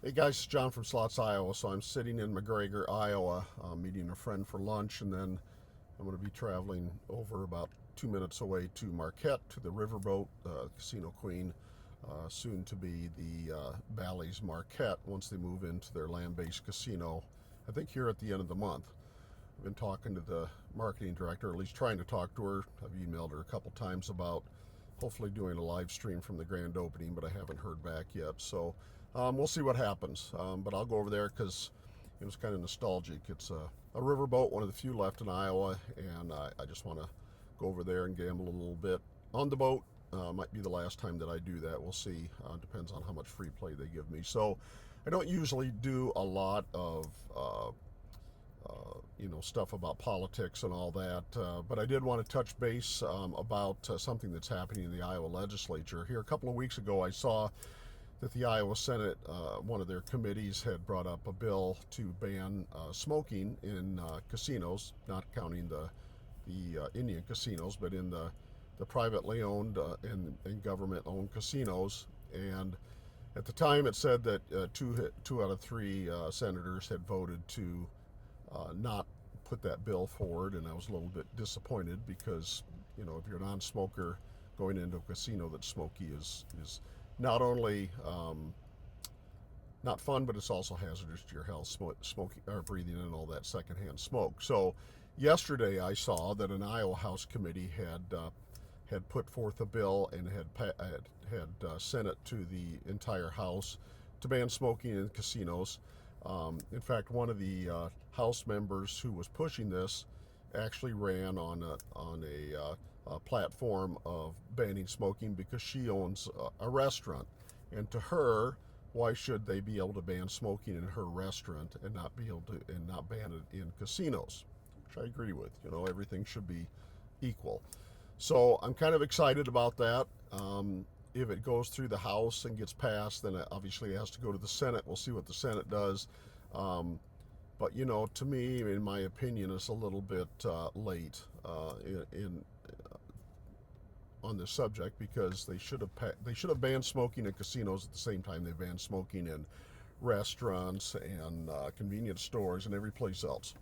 Hey guys, it's John from Slots, Iowa. So I'm sitting in McGregor, Iowa, meeting a friend for lunch, and then I'm going to be traveling over about 2 minutes away to Marquette to the Riverboat Casino Queen, soon to be the Bally's Marquette once they move into their land-based casino. I think here at the end of the month. I've been talking to the marketing director, or at least trying to talk to her. I've emailed her a couple times about hopefully doing a live stream from the grand opening, but I haven't heard back yet. So we'll see what happens. But I'll go over there because it was kind of nostalgic. It's a riverboat, one of the few left in Iowa, and I just want to go over there and gamble a little bit on the boat. Might be the last time that I do that. We'll see. Depends on how much free play they give me. So I don't usually do a lot of stuff about politics and all that. But I did want to touch base about something that's happening in the Iowa legislature. Here, a couple of weeks ago, I saw that the Iowa Senate, one of their committees, had brought up a bill to ban smoking in casinos, not counting the Indian casinos, but in the privately owned and government-owned casinos. And at the time, it said that two out of three senators had voted to not put that bill forward, and I was a little bit disappointed because if you're a non-smoker going into a casino that's smoky is not only not fun, but it's also hazardous to your health, smoking or breathing in all that secondhand smoke. So yesterday I saw that an Iowa House committee had put forth a bill and had sent it to the entire House to ban smoking in casinos. In fact, one of the House members who was pushing this actually ran on a platform of banning smoking because she owns a restaurant, and to her, why should they be able to ban smoking in her restaurant and not be able to and not ban it in casinos? Which I agree with. Everything should be equal. So I'm kind of excited about that. If it goes through the House and gets passed, then it obviously has to go to the Senate. We'll see what the Senate does. But to me, in my opinion, it's a little bit late in on this subject because they should have banned smoking in casinos at the same time they banned smoking in restaurants and convenience stores and every place else.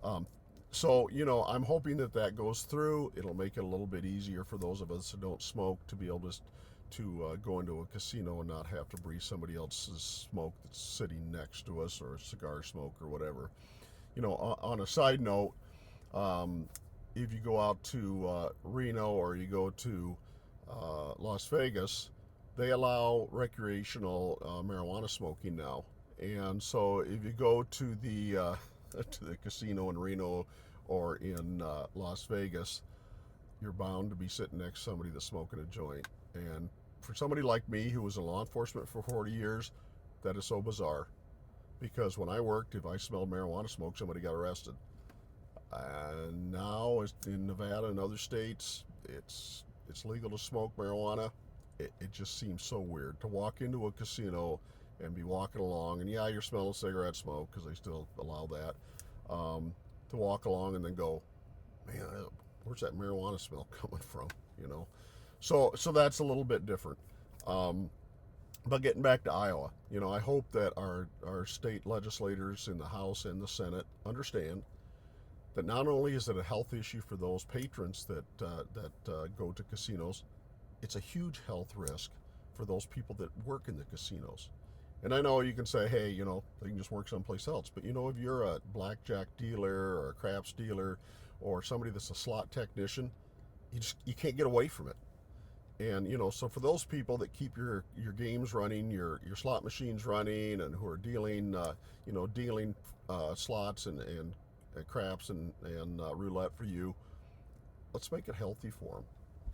Um, so I'm hoping that goes through. It'll make it a little bit easier for those of us who don't smoke to be able to go into a casino and not have to breathe somebody else's smoke that's sitting next to us, or cigar smoke or whatever. On a side note, um, if you go out to Reno or you go to Las Vegas, they allow recreational marijuana smoking now. And so if you go to the to the casino in Reno or in Las Vegas, you're bound to be sitting next to somebody that's smoking a joint. And for somebody like me who was in law enforcement for 40 years, that is so bizarre. Because when I worked, if I smelled marijuana smoke, somebody got arrested. And now in Nevada and other states, it's legal to smoke marijuana. It just seems so weird to walk into a casino and be walking along, and yeah, you're smelling cigarette smoke because they still allow that. To walk along and then go, man, where's that marijuana smell coming from? You know, so that's a little bit different. Um, but getting back to Iowa, I hope that our state legislators in the House and the Senate understand that not only is it a health issue for those patrons that go to casinos, it's a huge health risk for those people that work in the casinos. And I know you can say, hey, they can just work someplace else. But if you're a blackjack dealer or a craps dealer or somebody that's a slot technician, you can't get away from it. And so for those people that keep your games running, your slot machines running, and who are dealing slots and craps and roulette for you, let's make it healthy for them.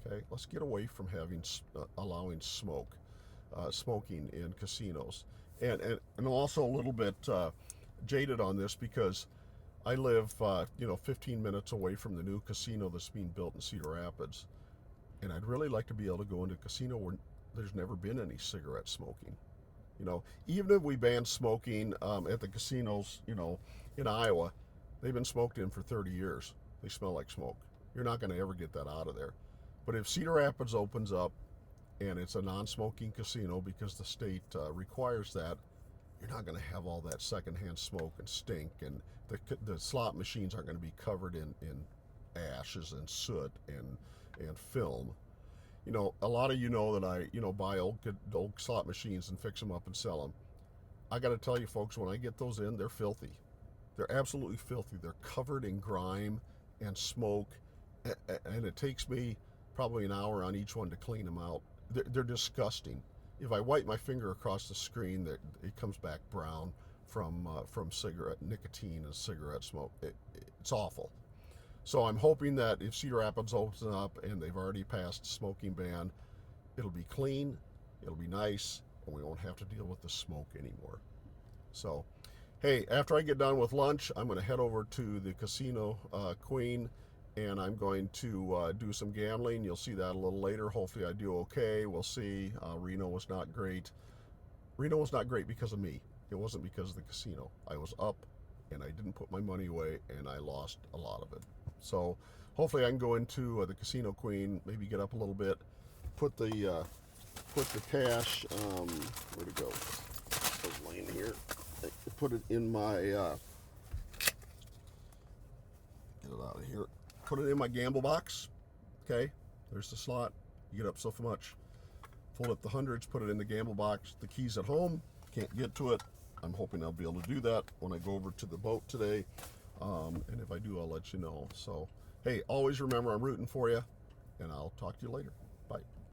Okay, let's get away from allowing smoking in casinos, and also a little bit jaded on this because I live 15 minutes away from the new casino that's being built in Cedar Rapids, and I'd really like to be able to go into a casino where there's never been any cigarette smoking. Even if we ban smoking at the casinos, in Iowa, they've been smoked in for 30 years. They smell like smoke. You're not going to ever get that out of there. But if Cedar Rapids opens up and it's a non-smoking casino because the state requires that, you're not going to have all that secondhand smoke and stink, and the slot machines aren't going to be covered in ashes and soot and film. You know, a lot of you know that I, you know, buy old slot machines and fix them up and sell them. I got to tell you, folks, when I get those in, they're filthy. They're absolutely filthy. They're covered in grime and smoke, and it takes me probably an hour on each one to clean them out. They're disgusting. If I wipe my finger across the screen, it comes back brown from cigarette nicotine and cigarette smoke. It's awful. So I'm hoping that if Cedar Rapids opens up and they've already passed smoking ban, it'll be clean, it'll be nice, and we won't have to deal with the smoke anymore. So, hey, after I get done with lunch, I'm going to head over to the Casino Queen, and I'm going to do some gambling. You'll see that a little later. Hopefully I do okay. We'll see. Reno was not great. Reno was not great because of me. It wasn't because of the casino. I was up, and I didn't put my money away, and I lost a lot of it. So hopefully I can go into the Casino Queen, maybe get up a little bit, put the cash, where'd it go? It was laying here. Put it in my, get it out of here. Put it in my gamble box. Okay, there's the slot. You get up so much. Fold up the hundreds, put it in the gamble box. The key's at home. Can't get to it. I'm hoping I'll be able to do that when I go over to the boat today. And if I do, I'll let you know. So, hey, always remember I'm rooting for you, and I'll talk to you later. Bye.